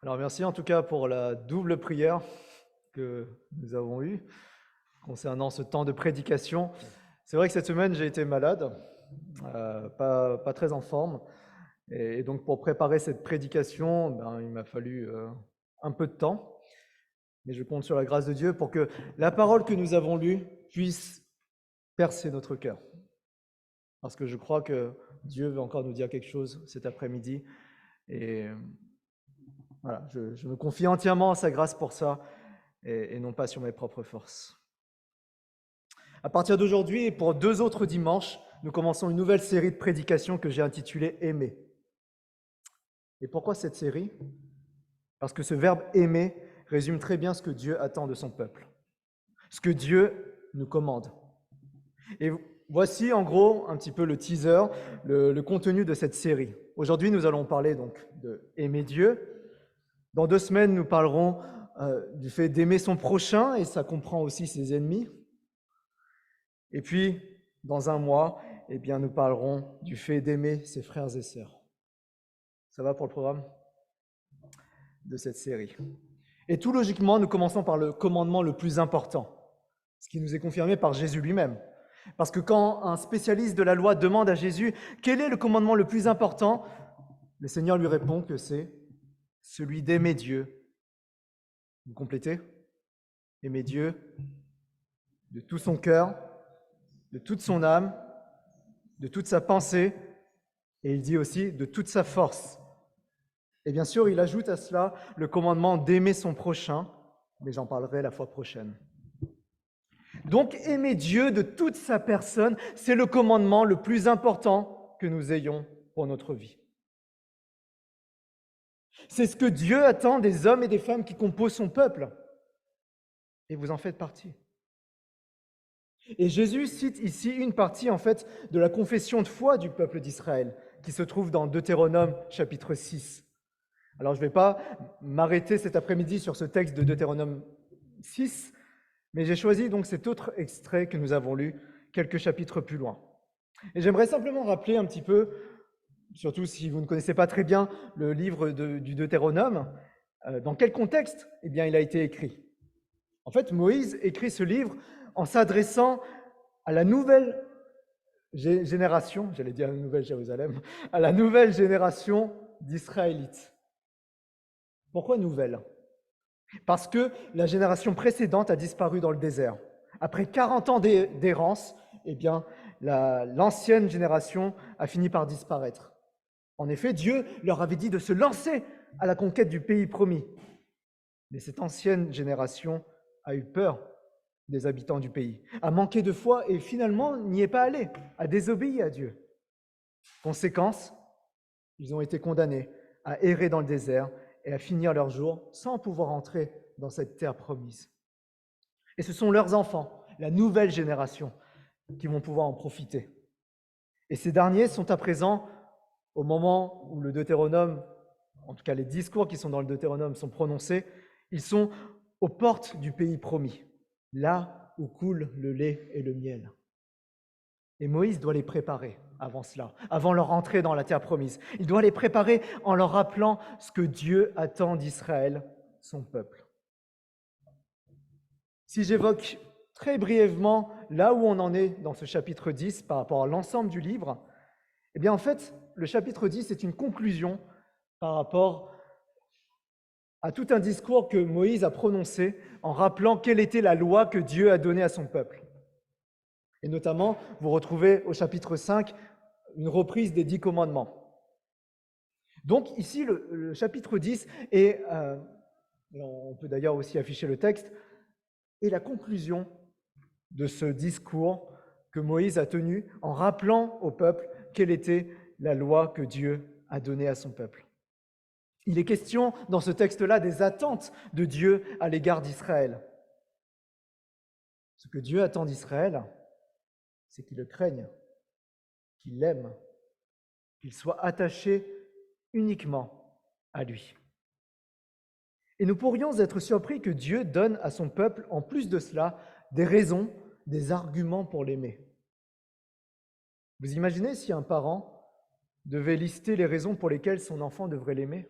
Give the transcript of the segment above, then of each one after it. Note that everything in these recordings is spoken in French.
Alors merci en tout cas pour la double prière que nous avons eue concernant ce temps de prédication. C'est vrai que cette semaine j'ai été malade, pas très en forme, et donc pour préparer cette prédication, il m'a fallu un peu de temps, mais je compte sur la grâce de Dieu pour que la parole que nous avons lue puisse percer notre cœur. Parce que je crois que Dieu veut encore nous dire quelque chose cet après-midi, et voilà, je me confie entièrement à sa grâce pour ça, et non pas sur mes propres forces. À partir d'aujourd'hui et pour 2 autres dimanches, nous commençons une nouvelle série de prédications que j'ai intitulée Aimer. Et pourquoi cette série? Parce que ce verbe aimer résume très bien ce que Dieu attend de son peuple, ce que Dieu nous commande. Et voici en gros un petit peu le teaser, le contenu de cette série. Aujourd'hui, nous allons parler donc de aimer Dieu. Dans 2 semaines, nous parlerons du fait d'aimer son prochain, et ça comprend aussi ses ennemis. Et puis, dans 1 mois, nous parlerons du fait d'aimer ses frères et sœurs. Ça va pour le programme de cette série. Et tout logiquement, nous commençons par le commandement le plus important, ce qui nous est confirmé par Jésus lui-même. Parce que quand un spécialiste de la loi demande à Jésus quel est le commandement le plus important, le Seigneur lui répond que c'est celui d'aimer Dieu. Vous complétez? Aimer Dieu de tout son cœur, de toute son âme, de toute sa pensée, et il dit aussi de toute sa force. Et bien sûr, il ajoute à cela le commandement d'aimer son prochain, mais j'en parlerai la fois prochaine. Donc, aimer Dieu de toute sa personne, c'est le commandement le plus important que nous ayons pour notre vie. C'est ce que Dieu attend des hommes et des femmes qui composent son peuple. Et vous en faites partie. Et Jésus cite ici une partie, en fait, de la confession de foi du peuple d'Israël, qui se trouve dans Deutéronome chapitre 6. Alors, je ne vais pas m'arrêter cet après-midi sur ce texte de Deutéronome 6, mais j'ai choisi donc cet autre extrait que nous avons lu quelques chapitres plus loin. Et j'aimerais simplement rappeler un petit peu, surtout si vous ne connaissez pas très bien le livre du Deutéronome, dans quel contexte il a été écrit. En fait, Moïse écrit ce livre en s'adressant à la nouvelle génération, j'allais dire la nouvelle Jérusalem, à la nouvelle génération d'Israélites. Pourquoi nouvelle? Parce que la génération précédente a disparu dans le désert. Après 40 ans d'errance, l'ancienne génération a fini par disparaître. En effet, Dieu leur avait dit de se lancer à la conquête du pays promis. Mais cette ancienne génération a eu peur des habitants du pays, a manqué de foi et finalement n'y est pas allé, a désobéi à Dieu. Conséquence, ils ont été condamnés à errer dans le désert et à finir leurs jours sans pouvoir entrer dans cette terre promise. Et ce sont leurs enfants, la nouvelle génération, qui vont pouvoir en profiter. Et ces derniers sont à présent, au moment où le Deutéronome, en tout cas les discours qui sont dans le Deutéronome sont prononcés, ils sont aux portes du pays promis, là où coule le lait et le miel. Et Moïse doit les préparer avant cela, avant leur entrée dans la terre promise. Il doit les préparer en leur rappelant ce que Dieu attend d'Israël, son peuple. Si j'évoque très brièvement là où on en est dans ce chapitre 10 par rapport à l'ensemble du livre, en fait, le chapitre 10 est une conclusion par rapport à tout un discours que Moïse a prononcé en rappelant quelle était la loi que Dieu a donnée à son peuple. Et notamment, vous retrouvez au chapitre 5 une reprise des 10 commandements. Donc ici, le chapitre 10 est, on peut d'ailleurs aussi afficher le texte, est la conclusion de ce discours que Moïse a tenu en rappelant au peuple quelle était la loi que Dieu a donnée à son peuple. Il est question dans ce texte-là des attentes de Dieu à l'égard d'Israël. Ce que Dieu attend d'Israël, c'est qu'il le craigne, qu'il l'aime, qu'il soit attaché uniquement à lui. Et nous pourrions être surpris que Dieu donne à son peuple, en plus de cela, des raisons, des arguments pour l'aimer. Vous imaginez si un parent devait lister les raisons pour lesquelles son enfant devrait l'aimer?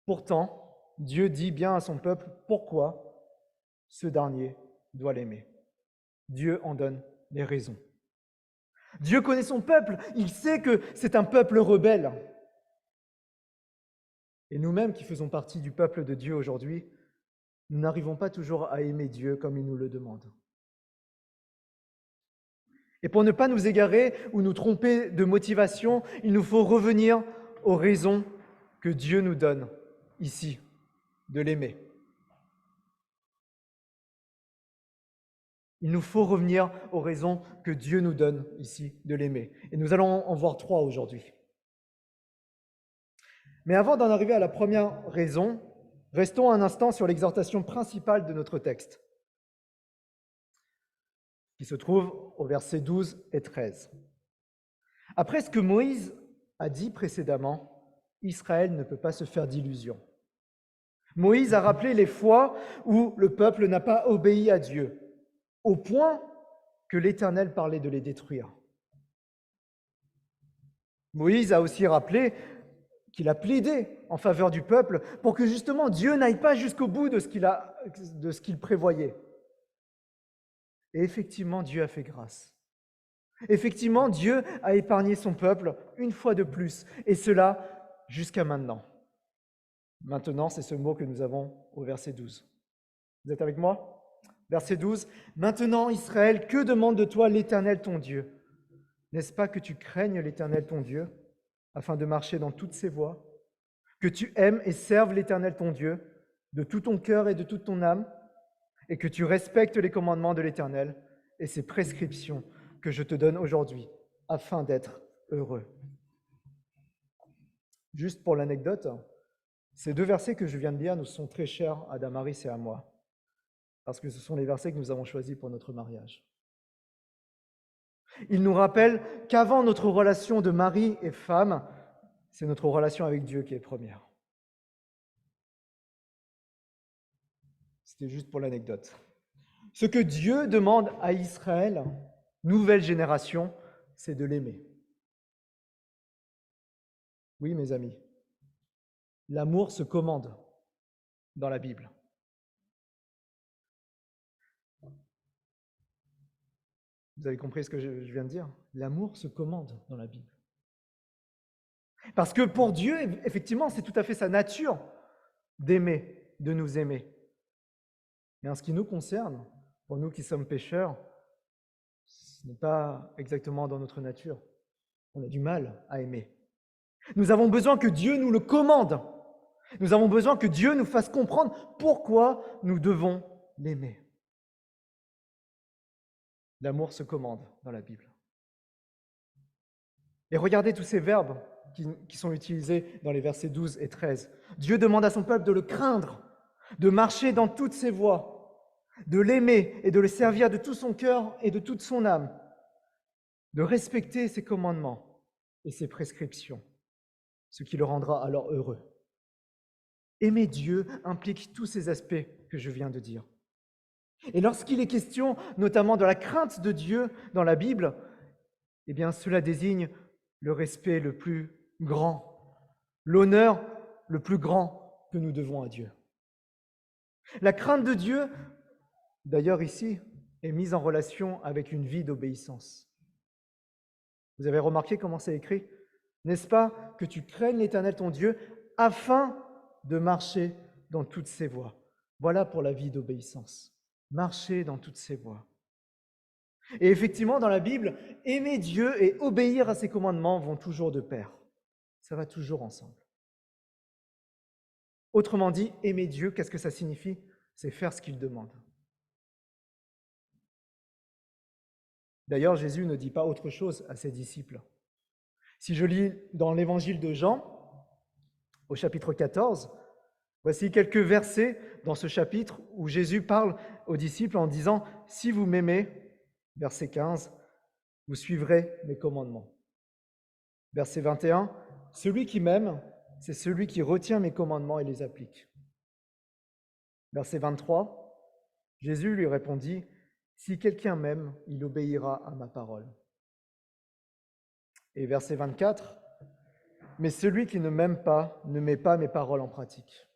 Pourtant, Dieu dit bien à son peuple pourquoi ce dernier doit l'aimer. Dieu en donne les raisons. Dieu connaît son peuple, il sait que c'est un peuple rebelle. Et nous-mêmes qui faisons partie du peuple de Dieu aujourd'hui, nous n'arrivons pas toujours à aimer Dieu comme il nous le demande. Et pour ne pas nous égarer ou nous tromper de motivation, il nous faut revenir aux raisons que Dieu nous donne ici, de l'aimer. Il nous faut revenir aux raisons que Dieu nous donne ici de l'aimer. Et nous allons en voir 3 aujourd'hui. Mais avant d'en arriver à la première raison, restons un instant sur l'exhortation principale de notre texte, qui se trouve au versets 12 et 13. Après ce que Moïse a dit précédemment, Israël ne peut pas se faire d'illusions. Moïse a rappelé les fois où le peuple n'a pas obéi à Dieu, au point que l'Éternel parlait de les détruire. Moïse a aussi rappelé qu'il a plaidé en faveur du peuple pour que justement Dieu n'aille pas jusqu'au bout de ce qu'il prévoyait. Et effectivement, Dieu a fait grâce. Effectivement, Dieu a épargné son peuple une fois de plus, et cela jusqu'à maintenant. Maintenant, c'est ce mot que nous avons au verset 12. Vous êtes avec moi ? Verset 12. « Maintenant, Israël, que demande de toi l'Éternel ton Dieu ? N'est-ce pas que tu craignes l'Éternel ton Dieu, afin de marcher dans toutes ses voies, que tu aimes et serves l'Éternel ton Dieu de tout ton cœur et de toute ton âme, et que tu respectes les commandements de l'Éternel et ses prescriptions que je te donne aujourd'hui, afin d'être heureux. » Juste pour l'anecdote, ces 2 versets que je viens de lire nous sont très chers à Damaris et à moi, parce que ce sont les versets que nous avons choisis pour notre mariage. Ils nous rappellent qu'avant notre relation de mari et femme, c'est notre relation avec Dieu qui est première. C'était juste pour l'anecdote. Ce que Dieu demande à Israël, nouvelle génération, c'est de l'aimer. Oui, mes amis, l'amour se commande dans la Bible. Vous avez compris ce que je viens de dire ? L'amour se commande dans la Bible. Parce que pour Dieu, effectivement, c'est tout à fait sa nature d'aimer, de nous aimer. Mais en ce qui nous concerne, pour nous qui sommes pécheurs, ce n'est pas exactement dans notre nature. On a du mal à aimer. Nous avons besoin que Dieu nous le commande. Nous avons besoin que Dieu nous fasse comprendre pourquoi nous devons l'aimer. L'amour se commande dans la Bible. Et regardez tous ces verbes qui sont utilisés dans les versets 12 et 13. Dieu demande à son peuple de le craindre, de marcher dans toutes ses voies, de l'aimer et de le servir de tout son cœur et de toute son âme, de respecter ses commandements et ses prescriptions, ce qui le rendra alors heureux. Aimer Dieu implique tous ces aspects que je viens de dire. Et lorsqu'il est question notamment de la crainte de Dieu dans la Bible, eh bien cela désigne le respect le plus grand, l'honneur le plus grand que nous devons à Dieu. La crainte de Dieu, d'ailleurs ici, est mise en relation avec une vie d'obéissance. Vous avez remarqué comment c'est écrit ? N'est-ce pas que tu craignes l'Éternel ton Dieu afin de marcher dans toutes ses voies ? Voilà pour la vie d'obéissance. Marcher dans toutes ses voies. Et effectivement, dans la Bible, aimer Dieu et obéir à ses commandements vont toujours de pair. Ça va toujours ensemble. Autrement dit, aimer Dieu, qu'est-ce que ça signifie ? C'est faire ce qu'il demande. D'ailleurs, Jésus ne dit pas autre chose à ses disciples. Si je lis dans l'évangile de Jean, au chapitre 14, voici quelques versets dans ce chapitre où Jésus parle aux disciples en disant « Si vous m'aimez », verset 15, « vous suivrez mes commandements ». Verset 21, « Celui qui m'aime, c'est celui qui retient mes commandements et les applique ». Verset 23, Jésus lui répondit, « Si quelqu'un m'aime, il obéira à ma parole ». Et verset 24, mais celui qui ne m'aime pas ne met pas mes paroles en pratique.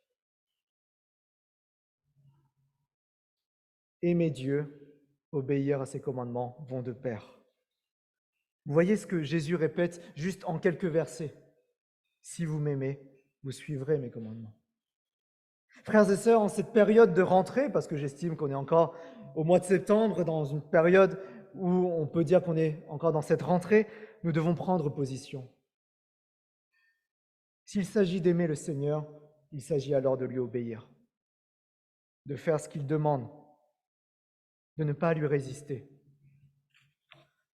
Aimer Dieu, obéir à ses commandements vont de pair. Vous voyez ce que Jésus répète juste en quelques versets. Si vous m'aimez, vous suivrez mes commandements. Frères et sœurs, en cette période de rentrée, parce que j'estime qu'on est encore au mois de septembre, dans une période où on peut dire qu'on est encore dans cette rentrée, nous devons prendre position. S'il s'agit d'aimer le Seigneur, il s'agit alors de lui obéir, de faire ce qu'il demande, de ne pas lui résister,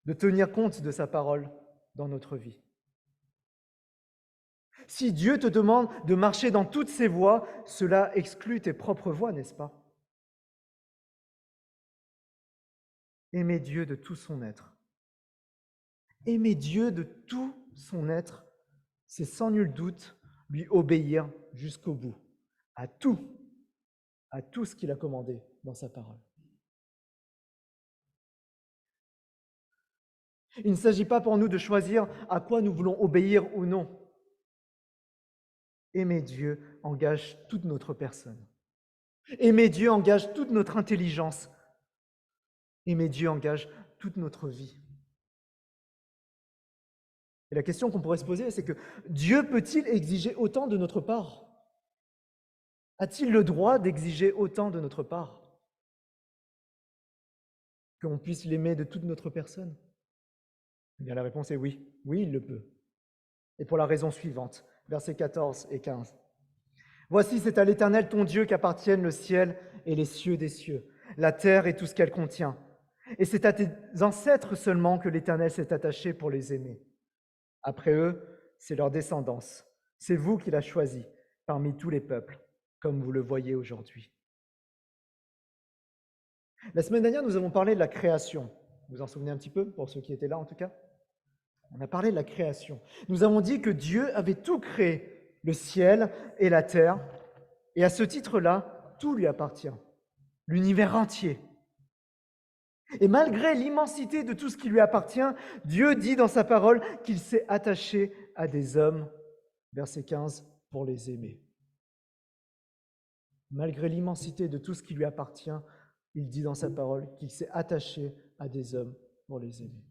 de tenir compte de sa parole dans notre vie. Si Dieu te demande de marcher dans toutes ses voies, cela exclut tes propres voies, n'est-ce pas? Aimer Dieu de tout son être. Aimer Dieu de tout son être, c'est sans nul doute lui obéir jusqu'au bout, à tout ce qu'il a commandé dans sa parole. Il ne s'agit pas pour nous de choisir à quoi nous voulons obéir ou non. Aimer Dieu engage toute notre personne. Aimer Dieu engage toute notre intelligence. Aimer Dieu engage toute notre vie. Et la question qu'on pourrait se poser, c'est que Dieu peut-il exiger autant de notre part? A-t-il le droit d'exiger autant de notre part? Qu'on puisse l'aimer de toute notre personne? Eh bien, la réponse est oui. Oui, il le peut. Et pour la raison suivante, versets 14 et 15. Voici, c'est à l'Éternel ton Dieu qu'appartiennent le ciel et les cieux des cieux, la terre et tout ce qu'elle contient. Et c'est à tes ancêtres seulement que l'Éternel s'est attaché pour les aimer. Après eux, c'est leur descendance. C'est vous qui l'a choisi parmi tous les peuples, comme vous le voyez aujourd'hui. La semaine dernière, nous avons parlé de la création. Vous vous en souvenez un petit peu, pour ceux qui étaient là en tout cas? On a parlé de la création. Nous avons dit que Dieu avait tout créé, le ciel et la terre, et à ce titre-là, tout lui appartient, l'univers entier. Et malgré l'immensité de tout ce qui lui appartient, Dieu dit dans sa parole qu'il s'est attaché à des hommes, verset 15, pour les aimer. Malgré l'immensité de tout ce qui lui appartient, il dit dans sa parole qu'il s'est attaché à des hommes pour les aimer.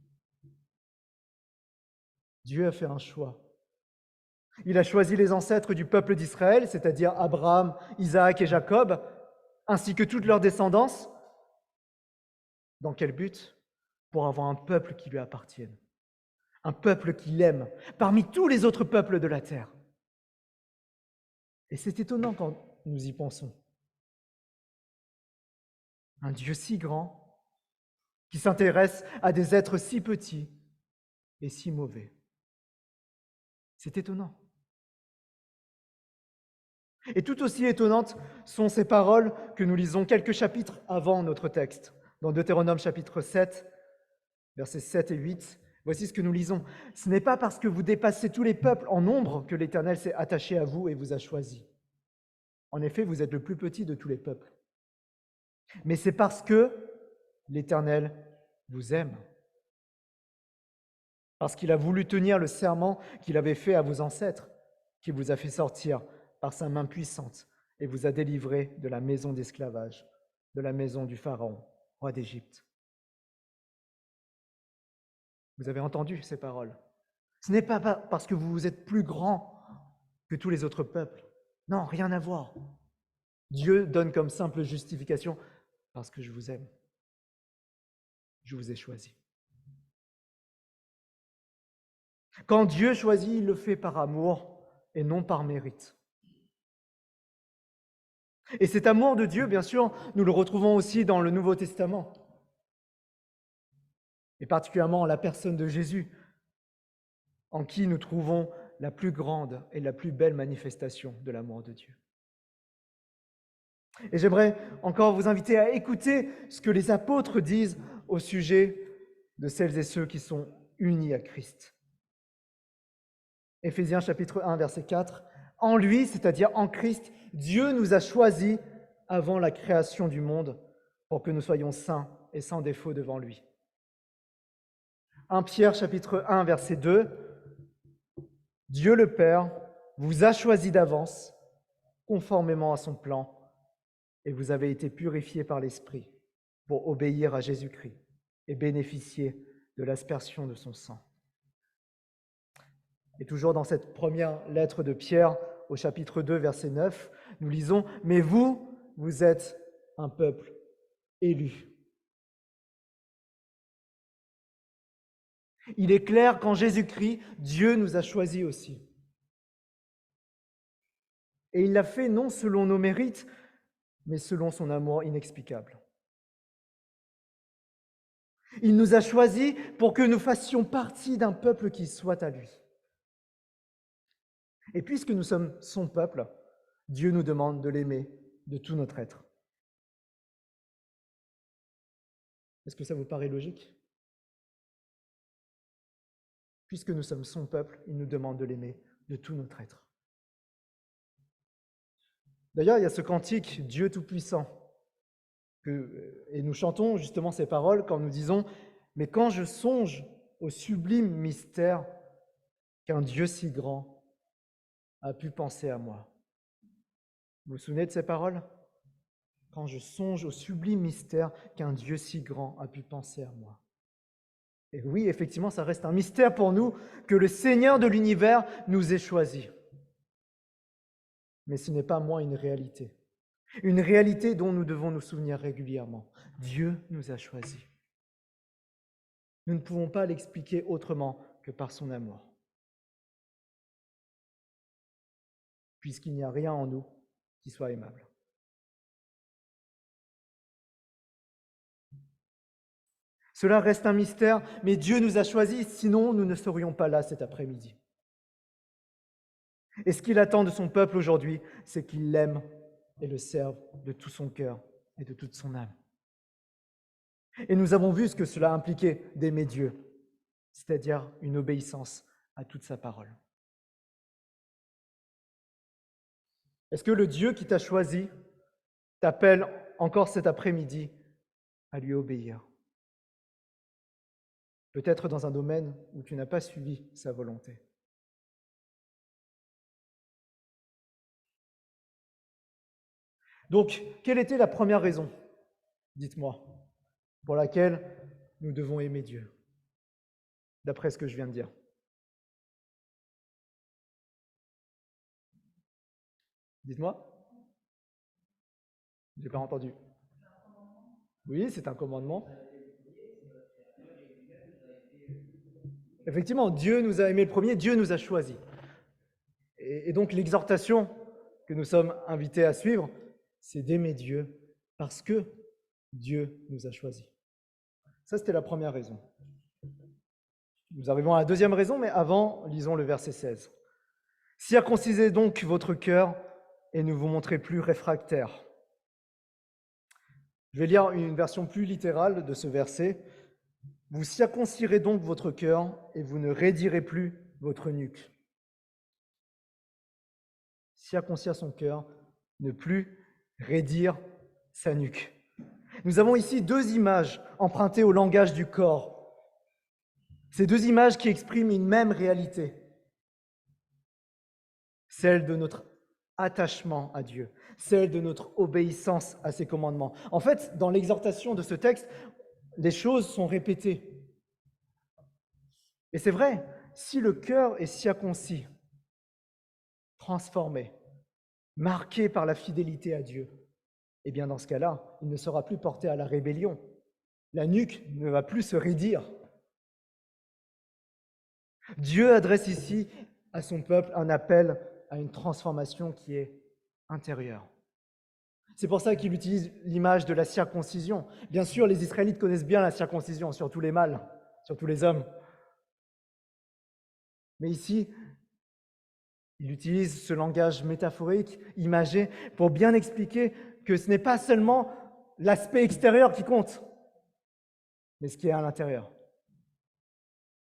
Dieu a fait un choix. Il a choisi les ancêtres du peuple d'Israël, c'est-à-dire Abraham, Isaac et Jacob, ainsi que toute leur descendance. Dans quel but? Pour avoir un peuple qui lui appartienne, un peuple qui l'aime, parmi tous les autres peuples de la terre. Et c'est étonnant quand nous y pensons. Un Dieu si grand, qui s'intéresse à des êtres si petits et si mauvais. C'est étonnant. Et tout aussi étonnantes sont ces paroles que nous lisons quelques chapitres avant notre texte. Dans Deutéronome chapitre 7, versets 7 et 8, voici ce que nous lisons. « Ce n'est pas parce que vous dépassez tous les peuples en nombre que l'Éternel s'est attaché à vous et vous a choisi. En effet, vous êtes le plus petit de tous les peuples. Mais c'est parce que l'Éternel vous aime. Parce qu'il a voulu tenir le serment qu'il avait fait à vos ancêtres, qu'il vous a fait sortir par sa main puissante et vous a délivré de la maison d'esclavage, de la maison du Pharaon, roi d'Égypte. » Vous avez entendu ces paroles. Ce n'est pas parce que vous êtes plus grand que tous les autres peuples. Non, rien à voir. Dieu donne comme simple justification parce que je vous aime. Je vous ai choisi. Quand Dieu choisit, il le fait par amour et non par mérite. Et cet amour de Dieu, bien sûr, nous le retrouvons aussi dans le Nouveau Testament, et particulièrement en la personne de Jésus, en qui nous trouvons la plus grande et la plus belle manifestation de l'amour de Dieu. Et j'aimerais encore vous inviter à écouter ce que les apôtres disent au sujet de celles et ceux qui sont unis à Christ. Éphésiens chapitre 1, verset 4. « En lui, c'est-à-dire en Christ, Dieu nous a choisis avant la création du monde pour que nous soyons saints et sans défaut devant lui. » 1 Pierre chapitre 1, verset 2. Dieu le Père vous a choisi d'avance, conformément à son plan, et vous avez été purifiés par l'Esprit pour obéir à Jésus-Christ et bénéficier de l'aspersion de son sang. Et toujours dans cette première lettre de Pierre, au chapitre 2, verset 9, nous lisons « Mais vous, vous êtes un peuple élu. » Il est clair qu'en Jésus-Christ, Dieu nous a choisis aussi. Et il l'a fait non selon nos mérites, mais selon son amour inexplicable. Il nous a choisis pour que nous fassions partie d'un peuple qui soit à lui. Et puisque nous sommes son peuple, Dieu nous demande de l'aimer de tout notre être. Est-ce que ça vous paraît logique? Puisque nous sommes son peuple, il nous demande de l'aimer de tout notre être. D'ailleurs, il y a ce cantique « Dieu Tout-Puissant » et nous chantons justement ces paroles quand nous disons « Mais quand je songe au sublime mystère qu'un Dieu si grand a pu penser à moi. » Vous vous souvenez de ces paroles? Quand je songe au sublime mystère qu'un Dieu si grand a pu penser à moi. Et oui, effectivement, ça reste un mystère pour nous que le Seigneur de l'univers nous ait choisis. Mais ce n'est pas moins une réalité dont nous devons nous souvenir régulièrement. Dieu nous a choisis. Nous ne pouvons pas l'expliquer autrement que par son amour. Puisqu'il n'y a rien en nous qui soit aimable. Cela reste un mystère, mais Dieu nous a choisis, sinon nous ne serions pas là cet après-midi. Et ce qu'il attend de son peuple aujourd'hui, c'est qu'il l'aime et le serve de tout son cœur et de toute son âme. Et nous avons vu ce que cela impliquait d'aimer Dieu, c'est-à-dire une obéissance à toute sa parole. Est-ce que le Dieu qui t'a choisi t'appelle encore cet après-midi à lui obéir? Peut-être dans un domaine où tu n'as pas suivi sa volonté. Donc, quelle était la première raison, dites-moi, pour laquelle nous devons aimer Dieu, d'après ce que je viens de dire? Dites-moi. Je n'ai pas entendu. Oui, c'est un commandement. Effectivement, Dieu nous a aimés le premier, Dieu nous a choisis. Et donc l'exhortation que nous sommes invités à suivre, c'est d'aimer Dieu parce que Dieu nous a choisis. Ça, c'était la première raison. Nous arrivons à la deuxième raison, mais avant, lisons le verset 16. « Circoncisez donc votre cœur et ne vous montrez plus réfractaires. » Je vais lire une version plus littérale de ce verset. « Vous circoncirez donc votre cœur et vous ne raidirez plus votre nuque. » Circoncire son cœur, ne plus raidir sa nuque. Nous avons ici deux images empruntées au langage du corps. Ces deux images qui expriment une même réalité, celle de notre attachement à Dieu, celle de notre obéissance à ses commandements. En fait, dans l'exhortation de ce texte, les choses sont répétées. Et c'est vrai, si le cœur est circoncis, transformé, marqué par la fidélité à Dieu, eh bien dans ce cas-là, il ne sera plus porté à la rébellion. La nuque ne va plus se raidir. Dieu adresse ici à son peuple un appel à une transformation qui est intérieure. C'est pour ça qu'il utilise l'image de la circoncision. Bien sûr, les Israélites connaissent bien la circoncision, surtout les mâles, surtout les hommes. Mais ici, il utilise ce langage métaphorique, imagé, pour bien expliquer que ce n'est pas seulement l'aspect extérieur qui compte, mais ce qui est à l'intérieur.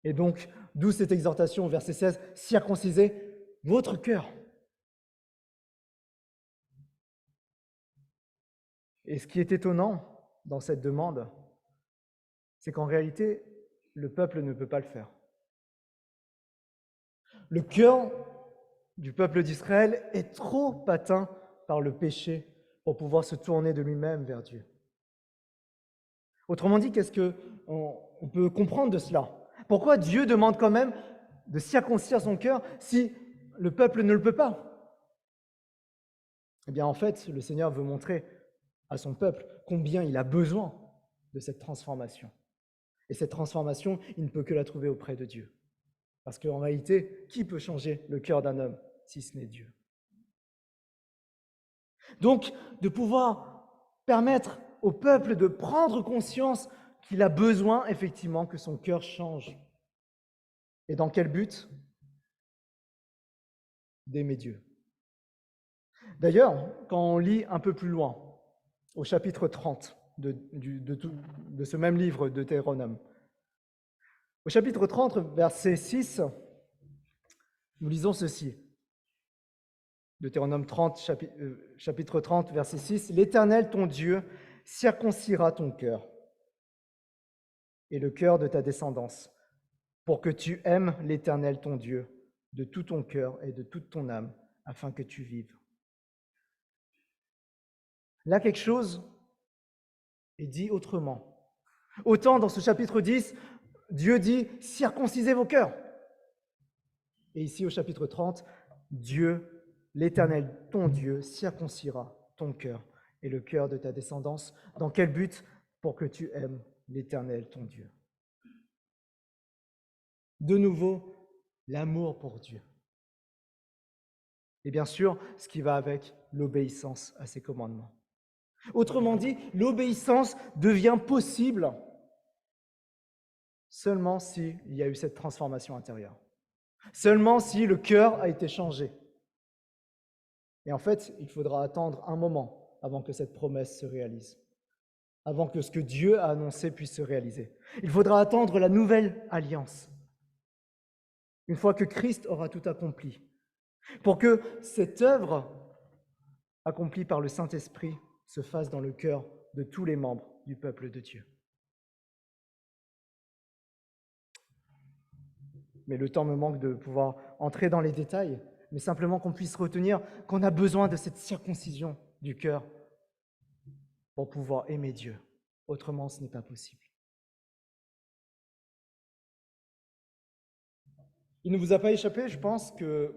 Et donc, d'où cette exhortation au verset 16, « Circoncisez votre cœur ». Et ce qui est étonnant dans cette demande, c'est qu'en réalité, le peuple ne peut pas le faire. Le cœur du peuple d'Israël est trop atteint par le péché pour pouvoir se tourner de lui-même vers Dieu. Autrement dit, qu'est-ce qu'on peut comprendre de cela? Pourquoi Dieu demande quand même de circoncire son cœur si le peuple ne le peut pas? Eh bien, en fait, le Seigneur veut montrer à son peuple combien il a besoin de cette transformation. Et cette transformation, il ne peut que la trouver auprès de Dieu. Parce qu'en réalité, qui peut changer le cœur d'un homme si ce n'est Dieu? Donc, de pouvoir permettre au peuple de prendre conscience qu'il a besoin effectivement que son cœur change. Et dans quel but? D'aimer Dieu. D'ailleurs, quand on lit un peu plus loin, au chapitre 30 de ce même livre de Deutéronome, au chapitre 30, verset 6, nous lisons ceci. Deutéronome 30, chapitre 30, verset 6. « L'Éternel, ton Dieu, circoncira ton cœur et le cœur de ta descendance, pour que tu aimes l'Éternel, ton Dieu, de tout ton cœur et de toute ton âme, afin que tu vives. » Là, quelque chose est dit autrement. Autant dans ce chapitre 10, Dieu dit « circoncisez vos cœurs ». Et ici, au chapitre 30, Dieu, l'Éternel, ton Dieu, circoncira ton cœur et le cœur de ta descendance. Dans quel but? Pour que tu aimes l'Éternel, ton Dieu. De nouveau, l'amour pour Dieu. Et bien sûr, ce qui va avec l'obéissance à ses commandements. Autrement dit, l'obéissance devient possible seulement s'il y a eu cette transformation intérieure. Seulement si le cœur a été changé. Et en fait, il faudra attendre un moment avant que cette promesse se réalise, avant que ce que Dieu a annoncé puisse se réaliser. Il faudra attendre la nouvelle alliance, une fois que Christ aura tout accompli, pour que cette œuvre accomplie par le Saint-Esprit se fasse dans le cœur de tous les membres du peuple de Dieu. Mais le temps me manque de pouvoir entrer dans les détails, mais simplement qu'on puisse retenir qu'on a besoin de cette circoncision du cœur pour pouvoir aimer Dieu. Autrement, ce n'est pas possible. Il ne vous a pas échappé, je pense, que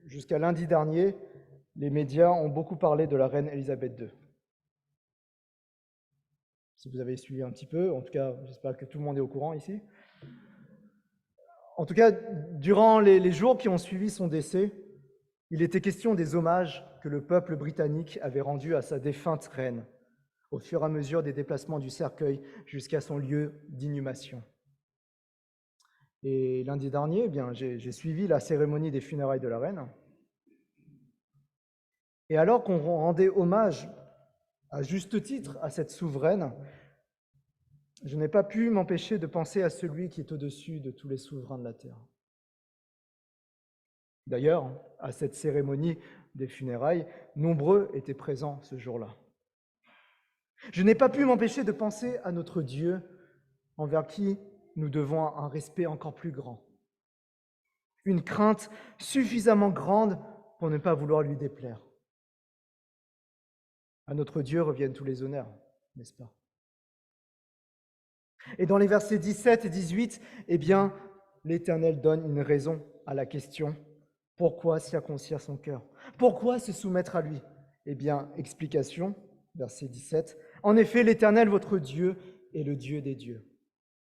jusqu'à lundi dernier, les médias ont beaucoup parlé de la reine Élisabeth II. Si vous avez suivi un petit peu, en tout cas, j'espère que tout le monde est au courant ici. En tout cas, durant les jours qui ont suivi son décès, il était question des hommages que le peuple britannique avait rendus à sa défunte reine, au fur et à mesure des déplacements du cercueil jusqu'à son lieu d'inhumation. Et lundi dernier, eh bien, j'ai suivi la cérémonie des funérailles de la reine. Et alors qu'on rendait hommage à juste titre à cette souveraine, je n'ai pas pu m'empêcher de penser à celui qui est au-dessus de tous les souverains de la terre. D'ailleurs, à cette cérémonie des funérailles, nombreux étaient présents ce jour-là. Je n'ai pas pu m'empêcher de penser à notre Dieu, envers qui nous devons un respect encore plus grand, une crainte suffisamment grande pour ne pas vouloir lui déplaire. À notre Dieu reviennent tous les honneurs, n'est-ce pas? Et dans les versets 17 et 18, eh bien, l'Éternel donne une raison à la question « Pourquoi circoncire son cœur? Pourquoi se soumettre à lui ?» Eh bien, explication, verset 17. « En effet, l'Éternel, votre Dieu, est le Dieu des dieux,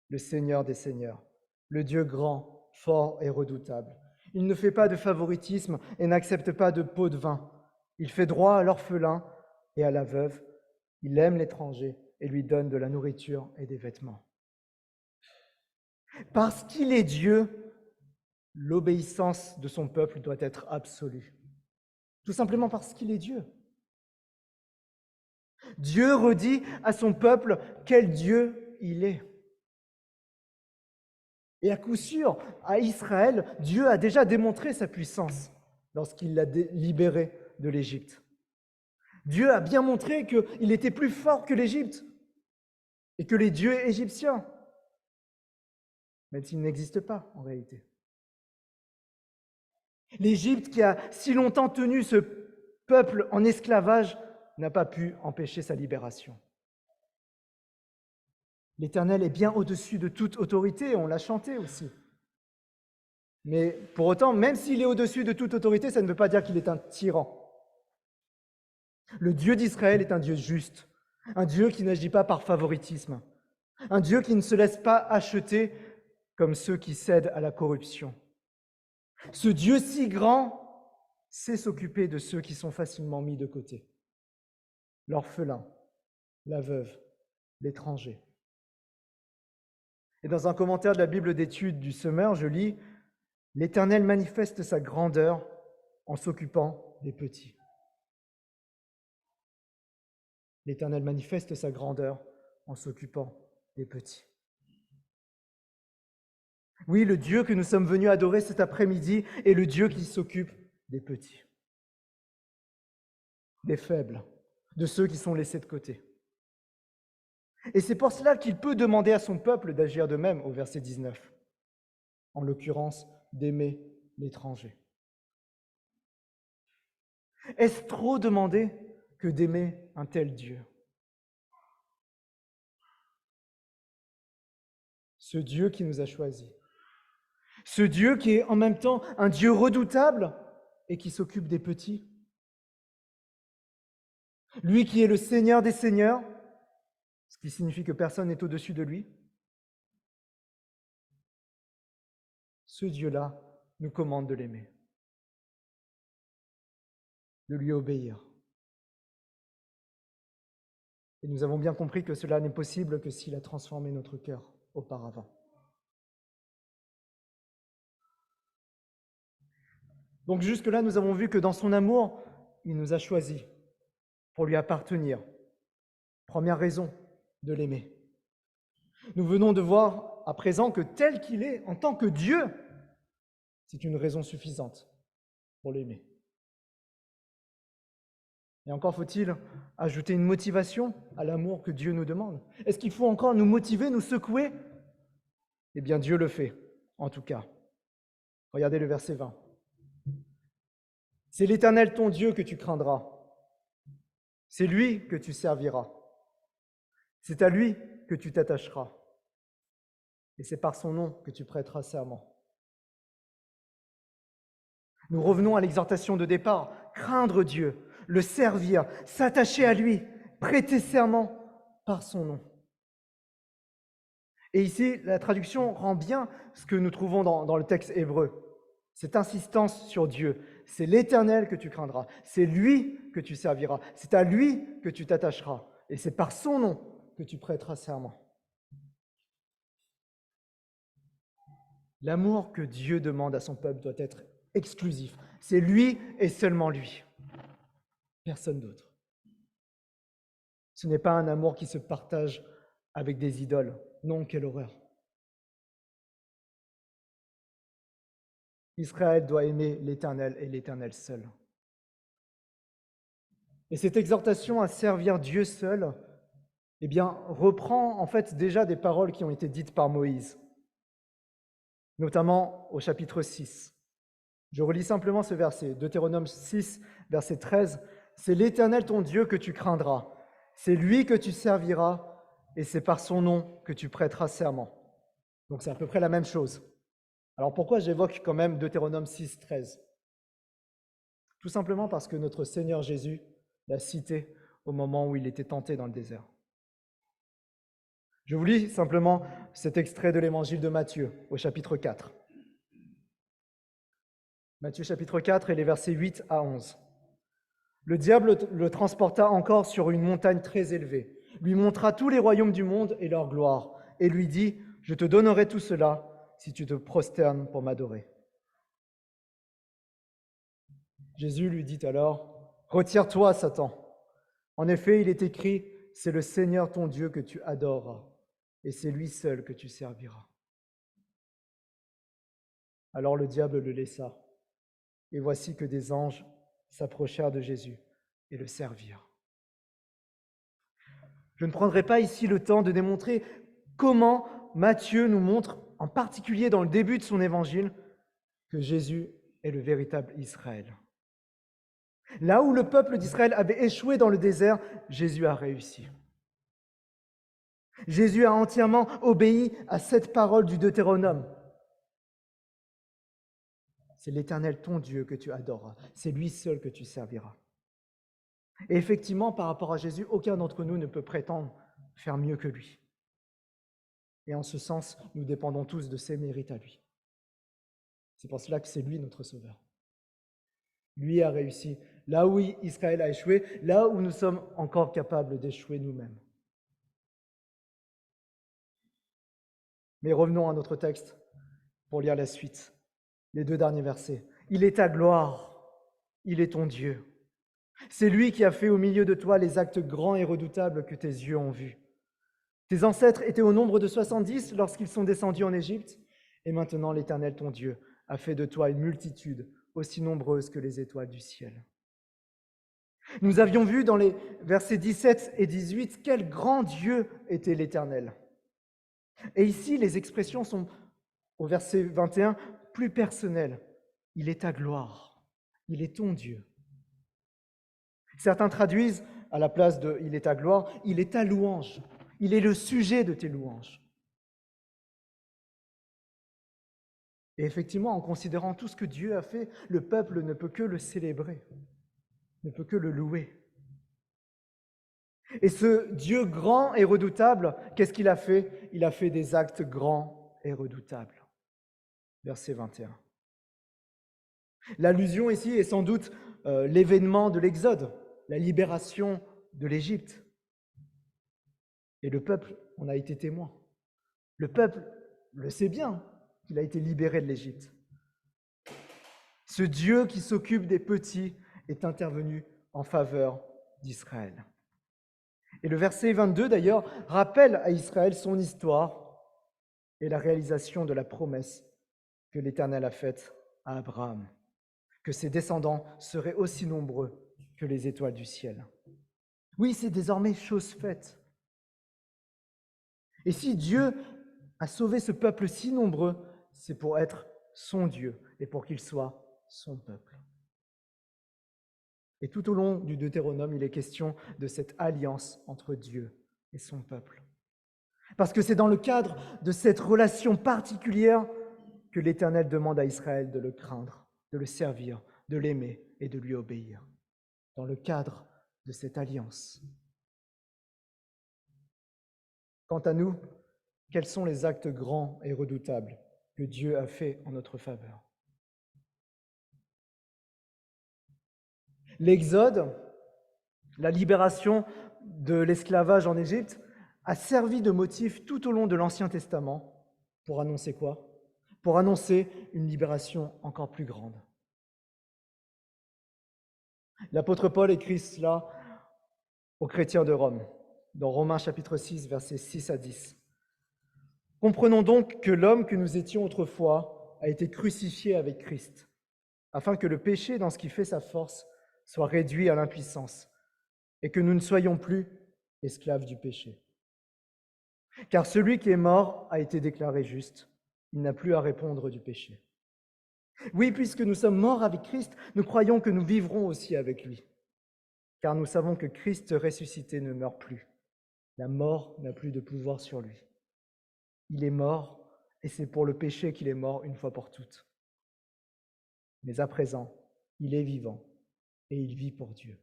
le Seigneur des seigneurs, le Dieu grand, fort et redoutable. Il ne fait pas de favoritisme et n'accepte pas de pot de vin. Il fait droit à l'orphelin et à la veuve. Il aime l'étranger et lui donne de la nourriture et des vêtements. » Parce qu'il est Dieu, l'obéissance de son peuple doit être absolue. Tout simplement parce qu'il est Dieu. Dieu redit à son peuple quel Dieu il est. Et à coup sûr, à Israël, Dieu a déjà démontré sa puissance lorsqu'il l'a libéré de l'Égypte. Dieu a bien montré qu'il était plus fort que l'Égypte et que les dieux égyptiens, même s'ils n'existent pas en réalité. L'Égypte qui a si longtemps tenu ce peuple en esclavage n'a pas pu empêcher sa libération. L'Éternel est bien au-dessus de toute autorité, on l'a chanté aussi. Mais pour autant, même s'il est au-dessus de toute autorité, ça ne veut pas dire qu'il est un tyran. Le Dieu d'Israël est un Dieu juste, un Dieu qui n'agit pas par favoritisme, un Dieu qui ne se laisse pas acheter comme ceux qui cèdent à la corruption. Ce Dieu si grand sait s'occuper de ceux qui sont facilement mis de côté. L'orphelin, la veuve, l'étranger. Et dans un commentaire de la Bible d'études du Semeur, je lis « L'Éternel manifeste sa grandeur en s'occupant des petits. » L'Éternel manifeste sa grandeur en s'occupant des petits. Oui, le Dieu que nous sommes venus adorer cet après-midi est le Dieu qui s'occupe des petits, des faibles, de ceux qui sont laissés de côté. Et c'est pour cela qu'il peut demander à son peuple d'agir de même au verset 19, en l'occurrence d'aimer l'étranger. Est-ce trop demander que d'aimer un tel Dieu? Ce Dieu qui nous a choisis, ce Dieu qui est en même temps un Dieu redoutable et qui s'occupe des petits, lui qui est le Seigneur des seigneurs, ce qui signifie que personne n'est au-dessus de lui. Ce Dieu-là nous commande de l'aimer, de lui obéir. Et nous avons bien compris que cela n'est possible que s'il a transformé notre cœur auparavant. Donc jusque-là, nous avons vu que dans son amour, il nous a choisis pour lui appartenir. Première raison de l'aimer. Nous venons de voir à présent que tel qu'il est, en tant que Dieu, c'est une raison suffisante pour l'aimer. Et encore faut-il ajouter une motivation à l'amour que Dieu nous demande. Est-ce qu'il faut encore nous motiver, nous secouer? Eh bien, Dieu le fait, en tout cas. Regardez le verset 20. C'est l'Éternel ton Dieu que tu craindras. C'est lui que tu serviras. C'est à lui que tu t'attacheras. Et c'est par son nom que tu prêteras serment. Nous revenons à l'exhortation de départ. Craindre Dieu, le servir, s'attacher à lui, prêter serment par son nom. Et ici, la traduction rend bien ce que nous trouvons dans le texte hébreu. Cette insistance sur Dieu. C'est l'Éternel que tu craindras. C'est lui que tu serviras. C'est à lui que tu t'attacheras. Et c'est par son nom que tu prêteras serment. L'amour que Dieu demande à son peuple doit être exclusif. C'est lui et seulement lui. Personne d'autre. Ce n'est pas un amour qui se partage avec des idoles. Non, quelle horreur. Israël doit aimer l'Éternel et l'Éternel seul. Et cette exhortation à servir Dieu seul, eh bien, reprend en fait déjà des paroles qui ont été dites par Moïse, notamment au chapitre 6. Je relis simplement ce verset, Deutéronome 6, verset 13. « C'est l'Éternel ton Dieu que tu craindras, c'est lui que tu serviras, et c'est par son nom que tu prêteras serment. » Donc c'est à peu près la même chose. Alors pourquoi j'évoque quand même Deutéronome 6, 13 ? Tout simplement parce que notre Seigneur Jésus l'a cité au moment où il était tenté dans le désert. Je vous lis simplement cet extrait de l'évangile de Matthieu au chapitre 4. Matthieu chapitre 4 et les versets 8 à 11. Le diable le transporta encore sur une montagne très élevée, lui montra tous les royaumes du monde et leur gloire, et lui dit, « Je te donnerai tout cela si tu te prosternes pour m'adorer. » Jésus lui dit alors, « Retire-toi, Satan. En effet, il est écrit, c'est le Seigneur ton Dieu que tu adoreras, et c'est lui seul que tu serviras. » Alors le diable le laissa, et voici que des anges s'approchèrent de Jésus et le servirent. Je ne prendrai pas ici le temps de démontrer comment Matthieu nous montre, en particulier dans le début de son évangile, que Jésus est le véritable Israël. Là où le peuple d'Israël avait échoué dans le désert, Jésus a réussi. Jésus a entièrement obéi à cette parole du Deutéronome. C'est l'Éternel ton Dieu que tu adoreras. C'est lui seul que tu serviras. Et effectivement, par rapport à Jésus, aucun d'entre nous ne peut prétendre faire mieux que lui. Et en ce sens, nous dépendons tous de ses mérites à lui. C'est pour cela que c'est lui notre Sauveur. Lui a réussi là où Israël a échoué, là où nous sommes encore capables d'échouer nous-mêmes. Mais revenons à notre texte pour lire la suite, les 2 derniers versets. Il est ta gloire, il est ton Dieu. C'est lui qui a fait au milieu de toi les actes grands et redoutables que tes yeux ont vus. Tes ancêtres étaient au nombre de 70 lorsqu'ils sont descendus en Égypte, et maintenant l'Éternel ton Dieu a fait de toi une multitude aussi nombreuse que les étoiles du ciel. Nous avions vu dans les versets 17 et 18 quel grand Dieu était l'Éternel. Et ici, les expressions sont, au verset 21, plus personnelles. Il est ta gloire, il est ton Dieu. Certains traduisent, à la place de « il est ta gloire », « il est ta louange », « il est le sujet de tes louanges ». Et effectivement, en considérant tout ce que Dieu a fait, le peuple ne peut que le célébrer, ne peut que le louer. Et ce Dieu grand et redoutable, qu'est-ce qu'il a fait? Il a fait des actes grands et redoutables. Verset 21. L'allusion ici est sans doute l'événement de l'Exode, la libération de l'Égypte. Et le peuple en a été témoin. Le peuple le sait bien qu'il a été libéré de l'Égypte. Ce Dieu qui s'occupe des petits est intervenu en faveur d'Israël. Et le verset 22, d'ailleurs, rappelle à Israël son histoire et la réalisation de la promesse que l'Éternel a faite à Abraham, que ses descendants seraient aussi nombreux que les étoiles du ciel. Oui, c'est désormais chose faite. Et si Dieu a sauvé ce peuple si nombreux, c'est pour être son Dieu et pour qu'il soit son peuple. Et tout au long du Deutéronome, il est question de cette alliance entre Dieu et son peuple. Parce que c'est dans le cadre de cette relation particulière que l'Éternel demande à Israël de le craindre, de le servir, de l'aimer et de lui obéir. Dans le cadre de cette alliance. Quant à nous, quels sont les actes grands et redoutables que Dieu a faits en notre faveur? L'Exode, la libération de l'esclavage en Égypte, a servi de motif tout au long de l'Ancien Testament pour annoncer quoi? Pour annoncer une libération encore plus grande. L'apôtre Paul écrit cela aux chrétiens de Rome, dans Romains chapitre 6, versets 6 à 10. Comprenons donc que l'homme que nous étions autrefois a été crucifié avec Christ, afin que le péché, dans ce qui fait sa force, soit réduit à l'impuissance, et que nous ne soyons plus esclaves du péché. Car celui qui est mort a été déclaré juste, il n'a plus à répondre du péché. Oui, puisque nous sommes morts avec Christ, nous croyons que nous vivrons aussi avec lui, car nous savons que Christ ressuscité ne meurt plus. La mort n'a plus de pouvoir sur lui. Il est mort, et c'est pour le péché qu'il est mort une fois pour toutes. Mais à présent, il est vivant, et il vit pour Dieu.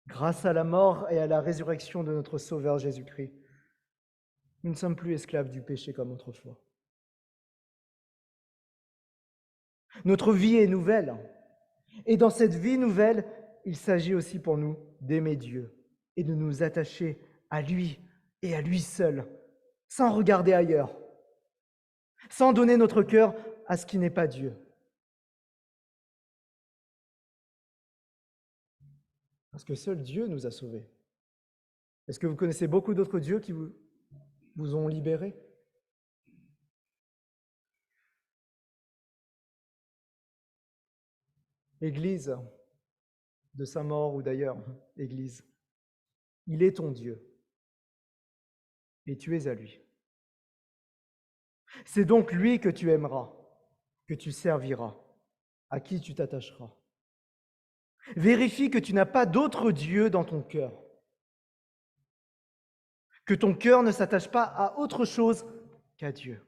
Grâce à la mort et à la résurrection de notre Sauveur Jésus-Christ, nous ne sommes plus esclaves du péché comme autrefois. Notre vie est nouvelle. Et dans cette vie nouvelle, il s'agit aussi pour nous d'aimer Dieu et de nous attacher à lui et à lui seul, sans regarder ailleurs, sans donner notre cœur à ce qui n'est pas Dieu. Parce que seul Dieu nous a sauvés. Est-ce que vous connaissez beaucoup d'autres dieux qui vous ont libérés? Église de Saint-Maur ou d'ailleurs, Église, il est ton Dieu et tu es à lui. C'est donc lui que tu aimeras, que tu serviras, à qui tu t'attacheras. Vérifie que tu n'as pas d'autre Dieu dans ton cœur, que ton cœur ne s'attache pas à autre chose qu'à Dieu.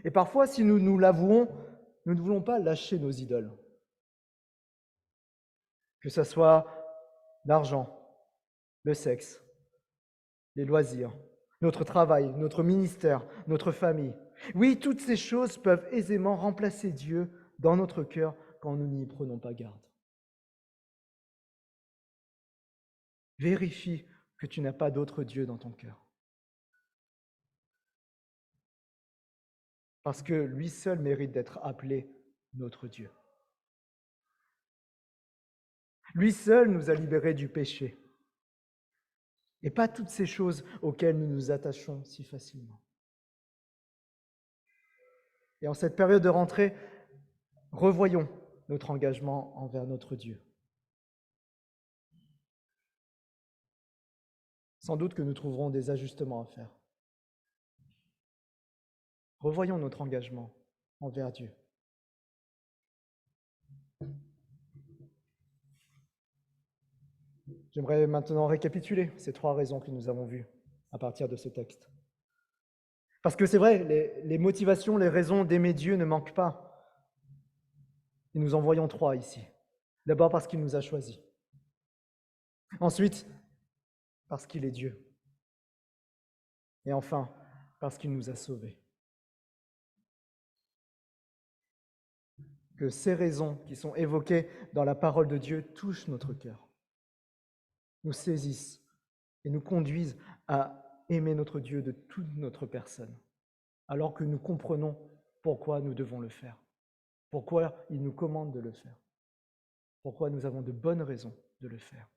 Et parfois, si nous nous l'avouons, nous ne voulons pas lâcher nos idoles, que ce soit l'argent, le sexe, les loisirs, notre travail, notre ministère, notre famille. Oui, toutes ces choses peuvent aisément remplacer Dieu dans notre cœur quand nous n'y prenons pas garde. Vérifie que tu n'as pas d'autre Dieu dans ton cœur. Parce que lui seul mérite d'être appelé notre Dieu. Lui seul nous a libérés du péché. Et pas toutes ces choses auxquelles nous nous attachons si facilement. Et en cette période de rentrée, revoyons notre engagement envers notre Dieu. Sans doute que nous trouverons des ajustements à faire. Revoyons notre engagement envers Dieu. J'aimerais maintenant récapituler ces 3 raisons que nous avons vues à partir de ce texte. Parce que c'est vrai, les motivations, les raisons d'aimer Dieu ne manquent pas. Et nous en voyons 3 ici. D'abord parce qu'il nous a choisis. Ensuite, parce qu'il est Dieu. Et enfin, parce qu'il nous a sauvés. Que ces raisons qui sont évoquées dans la parole de Dieu touchent notre cœur, nous saisissent et nous conduisent à aimer notre Dieu de toute notre personne, alors que nous comprenons pourquoi nous devons le faire, pourquoi il nous commande de le faire, pourquoi nous avons de bonnes raisons de le faire.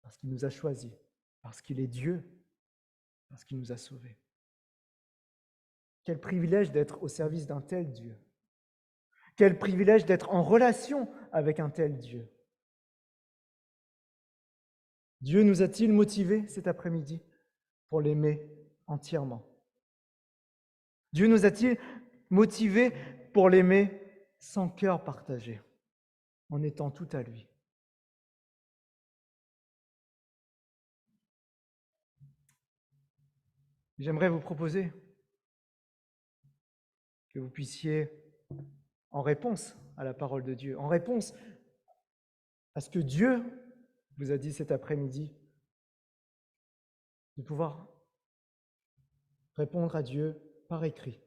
Parce qu'il nous a choisis, parce qu'il est Dieu, parce qu'il nous a sauvés. Quel privilège d'être au service d'un tel Dieu. Quel privilège d'être en relation avec un tel Dieu. Dieu nous a-t-il motivés cet après-midi pour l'aimer entièrement? Dieu nous a-t-il motivés pour l'aimer sans cœur partagé, en étant tout à lui? J'aimerais vous proposer que vous puissiez, en réponse à la parole de Dieu, en réponse à ce que Dieu vous a dit cet après-midi, de pouvoir répondre à Dieu par écrit.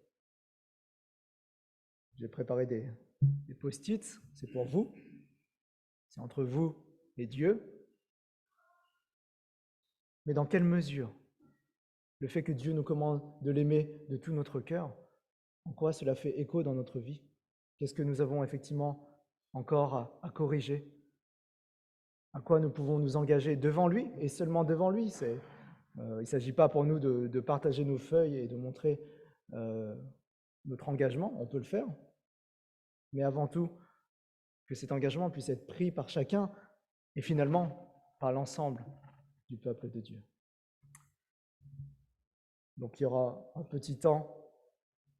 J'ai préparé des post-it, c'est pour vous, c'est entre vous et Dieu. Mais dans quelle mesure le fait que Dieu nous commande de l'aimer de tout notre cœur, en quoi cela fait écho dans notre vie? Qu'est-ce que nous avons effectivement encore à corriger? À quoi nous pouvons nous engager devant lui et seulement devant lui? Il ne s'agit pas pour nous de partager nos feuilles et de montrer notre engagement, on peut le faire, mais avant tout, que cet engagement puisse être pris par chacun et finalement par l'ensemble du peuple de Dieu. Donc il y aura un petit temps,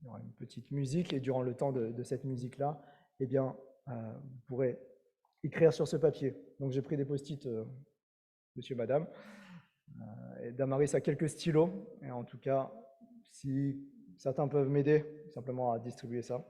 il y aura une petite musique, et durant le temps de cette musique-là, eh bien, vous pourrez écrire sur ce papier. Donc j'ai pris des post-it, monsieur, madame, et Damaris a quelques stylos, et en tout cas, si certains peuvent m'aider simplement à distribuer ça.